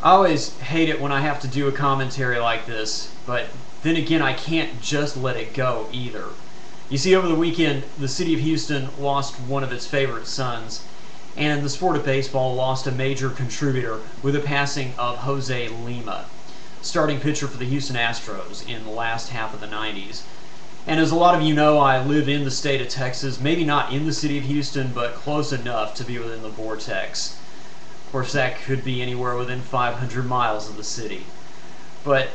I always hate it when I have to do a commentary like this, but then again, I can't just let it go either. You see, over the weekend, the city of Houston lost one of its favorite sons, and the sport of baseball lost a major contributor with the passing of Jose Lima, starting pitcher for the Houston Astros in the last half of the 90s. And as a lot of you know, I live in the state of Texas, maybe not in the city of Houston, but close enough to be within the vortex. Of course, that could be anywhere within 500 miles of the city. But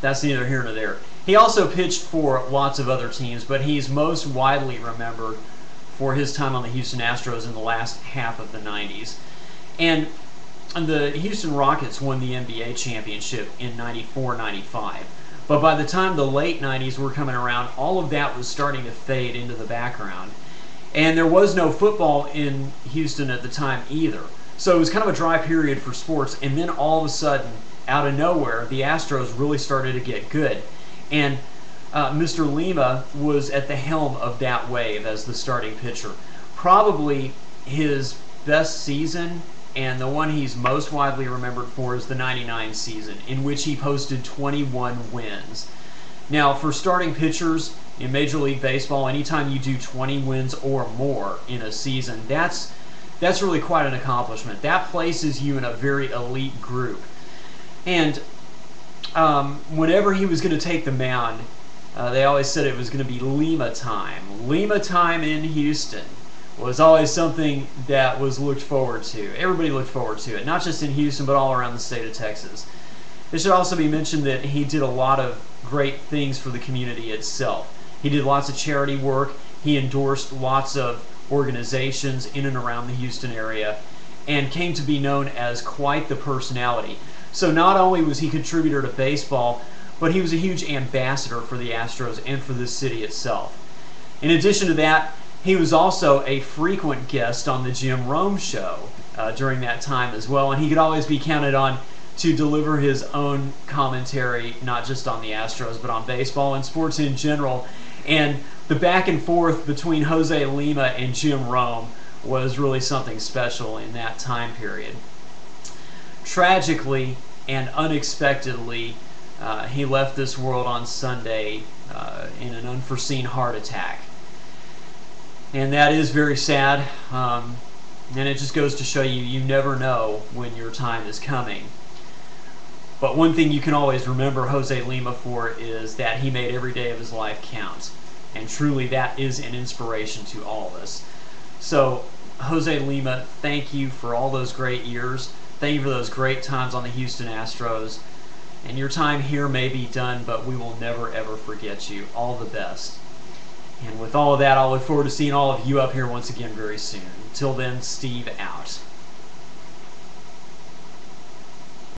that's neither here nor there. He also pitched for lots of other teams, but he's most widely remembered for his time on the Houston Astros in the last half of the 90s. And the Houston Rockets won the NBA championship in 94-95. But by the time the late 90s were coming around, all of that was starting to fade into the background. And there was no football in Houston at the time either. So it was kind of a dry period for sports, and then all of a sudden, out of nowhere, the Astros really started to get good. And Mr. Lima was at the helm of that wave as the starting pitcher. Probably his best season, and the one he's most widely remembered for, is the 99 season, in which he posted 21 wins. Now, for starting pitchers in Major League Baseball, anytime you do 20 wins or more in a season, that's really quite an accomplishment. That places you in a very elite group. And whenever he was going to take the mound, they always said it was going to be Lima time. Lima time in Houston was always something that was looked forward to. Everybody looked forward to it, not just in Houston, but all around the state of Texas. It should also be mentioned that he did a lot of great things for the community itself. He did lots of charity work. He endorsed lots of organizations in and around the Houston area, and came to be known as quite the personality. So not only was he a contributor to baseball, but he was a huge ambassador for the Astros and for the city itself. In addition to that, he was also a frequent guest on the Jim Rome show during that time as well, and he could always be counted on to deliver his own commentary, not just on the Astros, but on baseball and sports in general. And the back and forth between Jose Lima and Jim Rome was really something special in that time period. Tragically and unexpectedly, he left this world on Sunday in an unforeseen heart attack. And that is very sad, and it just goes to show you, you never know when your time is coming. But one thing you can always remember Jose Lima for is that he made every day of his life count. And truly that is an inspiration to all of us. So, Jose Lima, thank you for all those great years. Thank you for those great times on the Houston Astros. And your time here may be done, but we will never ever forget you. All the best. And with all of that, I'll look forward to seeing all of you up here once again very soon. Until then, Steve out.